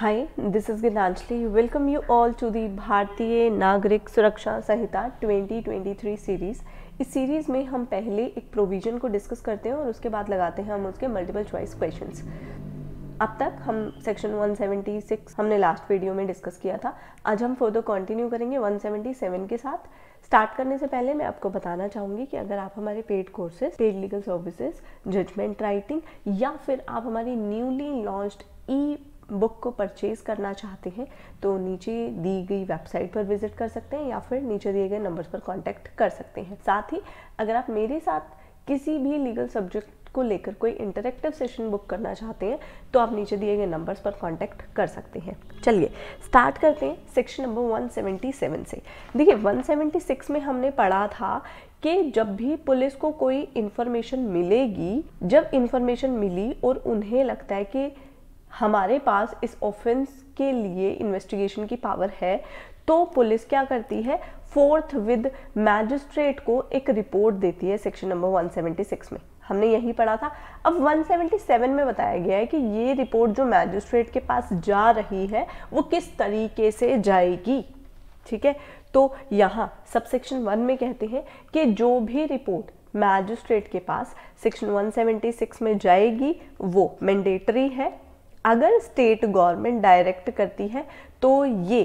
Hi, this is Gitanjali. Welcome you all to the भारतीय नागरिक सुरक्षा संहिता 2023 सीरीज़। इस सीरीज़ में हम पहले एक प्रोविज़न को डिस्कस करते हैं और उसके बाद लगाते हैं हम उसके मल्टीपल चॉइस क्वेश्चंस। अब तक हम सेक्शन 176 हमने लास्ट वीडियो में डिस्कस किया था। आज हम फर्दर कंटिन्यू करेंगे 177 के साथ। स्टार्ट करने से पहले मैं आपको बताना चाहूँगी कि अगर आप हमारे paid courses, paid legal services, judgment writing या फिर आप हमारी न्यूली लॉन्च्ड ई बुक को परचेज करना चाहते हैं तो नीचे दी गई वेबसाइट पर विजिट कर सकते हैं या फिर नीचे दिए गए नंबर्स पर कांटेक्ट कर सकते हैं। साथ ही अगर आप मेरे साथ किसी भी लीगल सब्जेक्ट को लेकर कोई इंटरेक्टिव सेशन बुक करना चाहते हैं तो आप नीचे दिए गए नंबर्स पर कांटेक्ट कर सकते हैं। चलिए स्टार्ट करते हैं सेक्शन नंबर 177 से। देखिए 176 में हमने पढ़ा था कि जब भी पुलिस को कोई इंफॉर्मेशन मिलेगी, जब इंफॉर्मेशन मिली और उन्हें लगता है कि हमारे पास इस ऑफेंस के लिए इन्वेस्टिगेशन की पावर है तो पुलिस क्या करती है, फोर्थ विद मैजिस्ट्रेट को एक रिपोर्ट देती है। सेक्शन नंबर 176 में हमने यही पढ़ा था। अब 177 में बताया गया है कि ये रिपोर्ट जो मैजिस्ट्रेट के पास जा रही है वो किस तरीके से जाएगी। ठीक है, तो यहाँ सबसेक्शन 1 में कहते हैं कि जो भी रिपोर्ट मैजिस्ट्रेट के पास सेक्शन 176 में जाएगी वो मैंडेटरी है। अगर स्टेट गवर्नमेंट डायरेक्ट करती है तो ये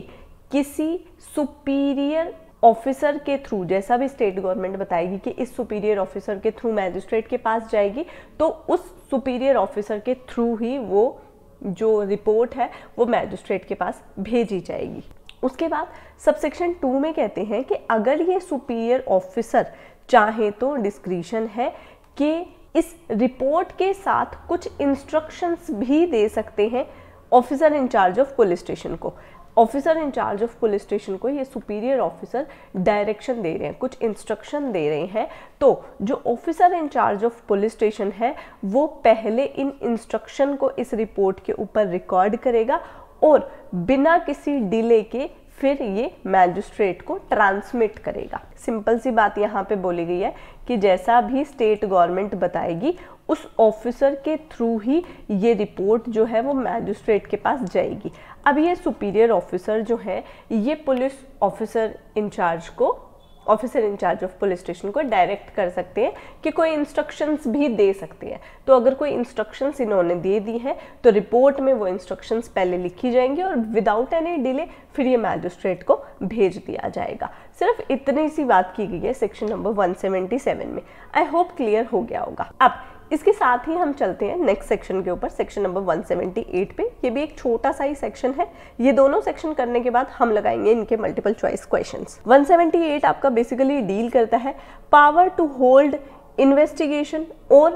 किसी सुपीरियर ऑफिसर के थ्रू, जैसा भी स्टेट गवर्नमेंट बताएगी कि इस सुपीरियर ऑफिसर के थ्रू मैजिस्ट्रेट के पास जाएगी तो उस सुपीरियर ऑफिसर के थ्रू ही वो जो रिपोर्ट है वो मैजिस्ट्रेट के पास भेजी जाएगी। उसके बाद सबसेक्शन 2 में कहते हैं कि अगर ये सुपीरियर ऑफिसर चाहे तो डिस्क्रिशन है कि इस रिपोर्ट के साथ कुछ इंस्ट्रक्शंस भी दे सकते हैं officer in charge of police station को। Officer in charge of police station को ये सुपीरियर ऑफिसर डायरेक्शन दे रहे हैं, कुछ इंस्ट्रक्शन दे रहे हैं, तो जो officer in charge of police station है वो पहले इन इंस्ट्रक्शन को इस रिपोर्ट के ऊपर रिकॉर्ड करेगा और बिना किसी डिले के फिर ये मैजिस्ट्रेट को ट्रांसमिट करेगा। सिंपल सी बात यहाँ पे बोली गई है कि जैसा भी स्टेट गवर्नमेंट बताएगी उस ऑफिसर के थ्रू ही ये रिपोर्ट जो है वो मैजिस्ट्रेट के पास जाएगी। अब ये सुपीरियर ऑफिसर जो है ये पुलिस ऑफिसर इंचार्ज को, officer in charge of police station को डायरेक्ट कर सकते हैं कि कोई इंस्ट्रक्शंस भी दे सकते हैं। तो अगर कोई इंस्ट्रक्शंस इन्होंने दे दी हैं तो रिपोर्ट में वो इंस्ट्रक्शंस पहले लिखी जाएंगी और विदाउट एनी डिले फिर ये मैजिस्ट्रेट को भेज दिया जाएगा। सिर्फ इतनी सी बात की गई है सेक्शन नंबर 177 में। आई होप क्लियर हो गया होगा। अब इसके साथ ही हम चलते हैं नेक्स्ट सेक्शन के ऊपर, सेक्शन नंबर 178 पे। ये भी एक छोटा सा ही सेक्शन है। ये दोनों सेक्शन करने के बाद हम लगाएंगे इनके मल्टीपल चॉइस क्वेश्चंस। 178 आपका बेसिकली डील करता है पावर टू होल्ड इन्वेस्टिगेशन और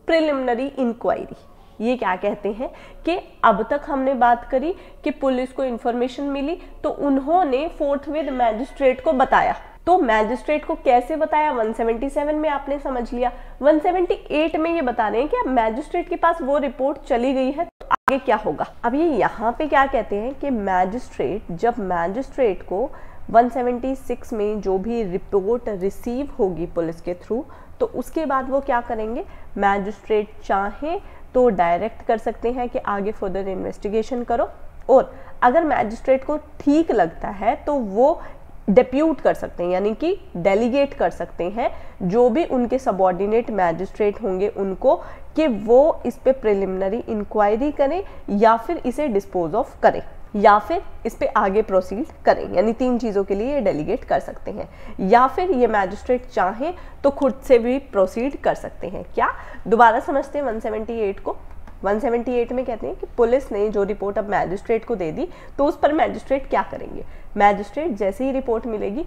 प्रिलिमिनरी इंक्वायरी। ये क्या कहते हैं कि अब तक हमने बात करी कि पुलिस को इंफॉर्मेशन मिली तो उन्होंने फोर्थ विद मैजिस्ट्रेट को बताया। तो मैजिस्ट्रेट को कैसे बताया 177 में आपने समझ लिया। 178 में ये बता रहे हैं कि अब मैजिस्ट्रेट के पास वो रिपोर्ट चली गई है तो आगे क्या होगा। अब ये यहाँ पे क्या कहते हैं कि मैजिस्ट्रेट, जब मैजिस्ट्रेट को 176 में जो भी रिपोर्ट रिसीव होगी पुलिस के थ्रू तो उसके बाद वो क्या करेंगे, मैजिस्ट्रेट चाहे तो डायरेक्ट कर सकते हैं कि आगे फर्दर इन्वेस्टिगेशन करो, और अगर मैजिस्ट्रेट को ठीक लगता है तो वो डेप्यूट कर सकते हैं, यानी कि डेलीगेट कर सकते हैं जो भी उनके सबऑर्डिनेट मैजिस्ट्रेट होंगे उनको कि वो इस पे प्रिलिमिनरी इंक्वायरी करें या फिर इसे डिस्पोज ऑफ करें या फिर इस पे आगे प्रोसीड करें। यानी 3 चीज़ों के लिए ये डेलीगेट कर सकते हैं, या फिर ये मैजिस्ट्रेट चाहें तो खुद से भी प्रोसीड कर सकते हैं। क्या, दोबारा समझते हैं 178 को। 178 में कहते हैं कि पुलिस ने जो रिपोर्ट अब मैजिस्ट्रेट को दे दी तो उस पर मैजिस्ट्रेट क्या करेंगे। मैजिस्ट्रेट जैसे ही रिपोर्ट मिलेगी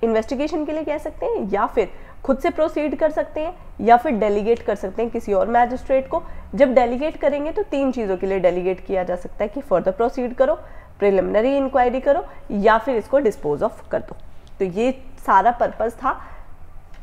इन्वेस्टिगेशन के लिए कह सकते हैं या फिर खुद से प्रोसीड कर सकते हैं या फिर डेलीगेट कर सकते हैं किसी और मैजिस्ट्रेट को। जब डेलीगेट करेंगे तो 3 चीज़ों के लिए डेलीगेट किया जा सकता है कि फर्दर प्रोसीड करो, प्रिलिमिनरी इंक्वायरी करो या फिर इसको डिस्पोज ऑफ कर दो। तो ये सारा पर्पज़ था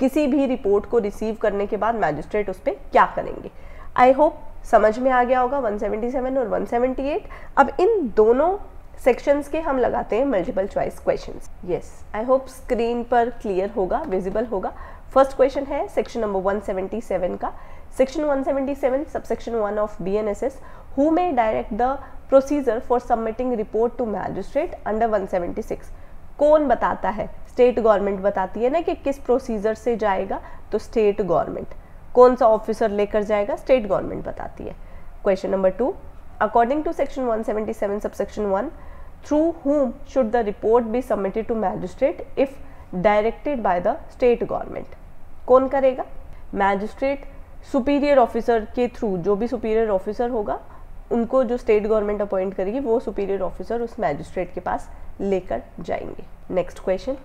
किसी भी रिपोर्ट को रिसीव करने के बाद मैजिस्ट्रेट उस पर क्या करेंगे। आई होप समझ में आ गया होगा 177 और 178। अब इन दोनों सेक्शंस के हम लगाते हैं multiple choice questions. Yes, I hope screen पर क्लियर होगा, विजिबल होगा। फर्स्ट क्वेश्चन है सेक्शन नंबर 177 का। Section 177 subsection 1 of BNSS, who may direct the procedure for submitting report to magistrate under 176? कौन बताता है? स्टेट गवर्नमेंट बताती है ना कि किस प्रोसीजर से जाएगा, तो स्टेट गवर्नमेंट। कौन सा ऑफिसर लेकर जाएगा? स्टेट गवर्नमेंट बताती है। Question number 2, according to section 177 subsection 1, through whom should the report be submitted to magistrate if directed by the state government? कौन करेगा? मैजिस्ट्रेट सुपीरियर ऑफिसर के थ्रू, जो भी सुपीरियर ऑफिसर होगा उनको जो स्टेट गवर्नमेंट अपॉइंट करेगी वो सुपीरियर ऑफिसर उस मैजिस्ट्रेट के पास लेकर जाएंगे। Next question,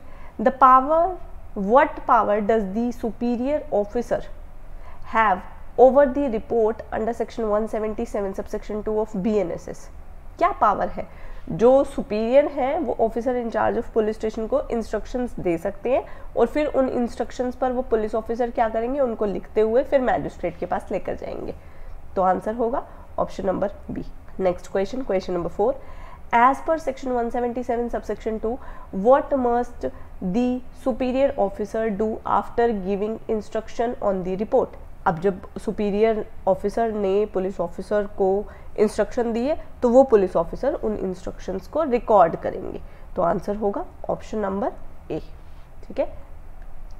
the power, what power does the superior officer have over the report under section 177 subsection 2 of BNSS? क्या पावर है? जो सुपीरियर है वो officer in charge of police station को इंस्ट्रक्शंस दे सकते हैं और फिर उन इंस्ट्रक्शंस पर वो पुलिस ऑफिसर क्या करेंगे, उनको लिखते हुए फिर मैजिस्ट्रेट के पास लेकर जाएंगे। तो आंसर होगा option number B. Next question, question number 4, as per section 177 subsection 2, what must the superior officer do after giving instruction on the report? अब जब सुपीरियर ऑफिसर ने पुलिस ऑफिसर को इंस्ट्रक्शन दिए तो वो पुलिस ऑफिसर उन instructions को record करेंगे। तो आंसर होगा ऑप्शन नंबर ए। ठीक है,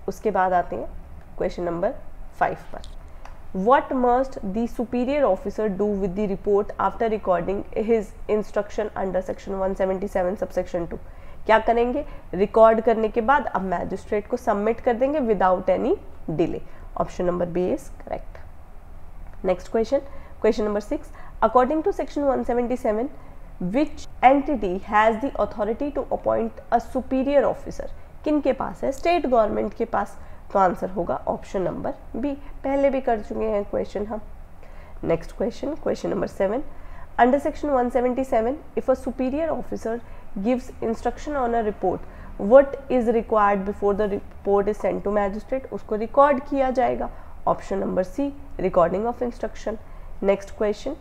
उसके बाद आते हैं क्वेश्चन नंबर 5 पर। What must the superior officer do with the report after recording his instruction under section 177 subsection 2? क्या करेंगे? रिकॉर्ड करने के बाद अब मैजिस्ट्रेट को सबमिट कर देंगे without any delay. Option number B is correct. Next question, question number 6, according to section 177, which entity has the authority to appoint a superior officer? किन के पास है? स्टेट गवर्नमेंट के पास। तो आंसर होगा ऑप्शन नंबर बी। पहले भी कर चुके हैं क्वेश्चन हम। Next question, question number 7, under section 177, if a superior officer gives instruction on a report, what is required before the report is sent to magistrate? उसको रिकॉर्ड किया जाएगा। Option number C, recording of instruction. Next question,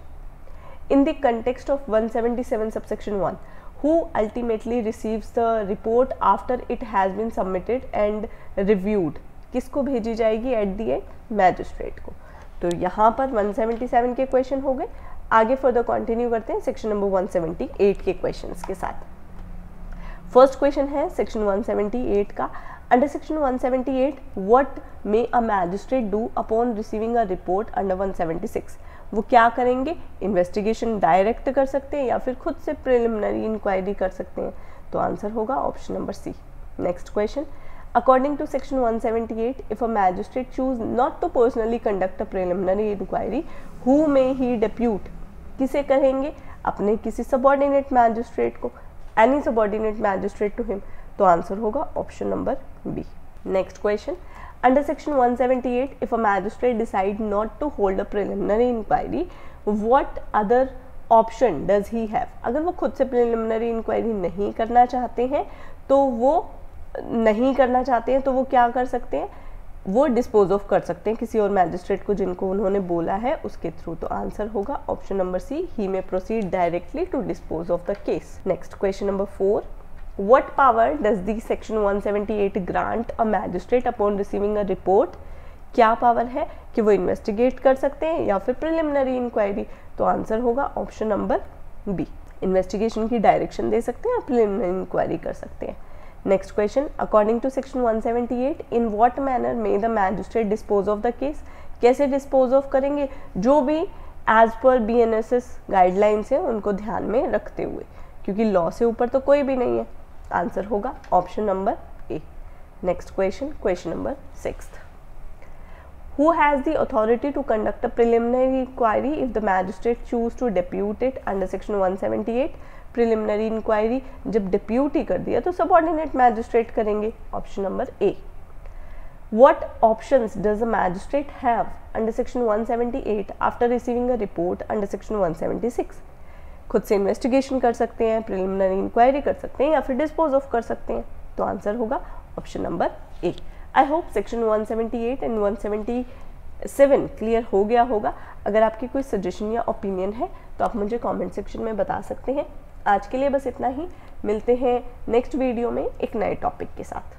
in the context of 177 subsection 1, who ultimately receives the report after it has been submitted and reviewed? किसको भेजी जाएगी at the and? Magistrate को। तो यहाँ पर 177 के क्वेश्चन हो गए। आगे फर्दर कंटिन्यू करते हैं सेक्शन नंबर 178 के क्वेश्चंस के साथ। फर्स्ट क्वेश्चन है सेक्शन 178 का, under section 178, what may a magistrate do upon receiving a report under 176? वो क्या करेंगे? इन्वेस्टिगेशन डायरेक्ट कर सकते हैं या फिर खुद से प्रिलिमिनरी इंक्वायरी कर सकते हैं। तो आंसर होगा option number C. Next question, according to section 178, if a magistrate choose not to personally conduct a preliminary inquiry, who may he depute? किसे कहेंगे? अपने किसी सबऑर्डिनेट मैजिस्ट्रेट को, any subordinate magistrate to him. तो answer होगा option number B. Next question, under section 178, if a magistrate decide not to hold a preliminary inquiry, what other option does he have? अगर वो खुद से preliminary inquiry नहीं करना चाहते हैं तो वो क्या कर सकते हैं? वो डिस्पोज ऑफ कर सकते हैं किसी और मैजिस्ट्रेट को जिनको उन्होंने बोला है उसके थ्रू। तो आंसर होगा option number C, he may proceed directly to dispose of the case. Next question number 4, what power does the section 178 grant a magistrate upon receiving a report? क्या पावर है कि वो इन्वेस्टिगेट कर सकते हैं या फिर प्रिलिमिनरी इंक्वायरी? तो आंसर होगा ऑप्शन नंबर बी, इन्वेस्टिगेशन की डायरेक्शन दे सकते हैं और प्रिलिमिनरी इंक्वायरी कर सकते हैं। Next question, according to section 178, in what manner may the magistrate dispose of the case? कैसे डिस्पोज ऑफ करेंगे? जो भी एज पर BNSS गाइडलाइंस है उनको ध्यान में रखते हुए, क्योंकि लॉ से ऊपर तो कोई भी नहीं है। आंसर होगा option number A. Next question, question number 6, who has the authority to conduct a preliminary inquiry if the magistrate choose to depute it under section 178? Preliminary inquiry जब डिप्यूट ही कर दिया तो सबऑर्डिनेट मैजिस्ट्रेट करेंगे। Option number A. What options does a magistrate have under section 178 after receiving a report under section 176? खुद से investigation कर सकते हैं, प्रिलिमिनरी इंक्वायरी कर सकते हैं या फिर डिस्पोज ऑफ कर सकते हैं। तो आंसर होगा option number A. I hope section 178 and 177 clear हो गया होगा। अगर आपकी कोई सजेशन या ओपिनियन है तो आप मुझे कमेंट सेक्शन में बता सकते हैं। आज के लिए बस इतना ही, मिलते हैं नेक्स्ट वीडियो में एक नए टॉपिक के साथ।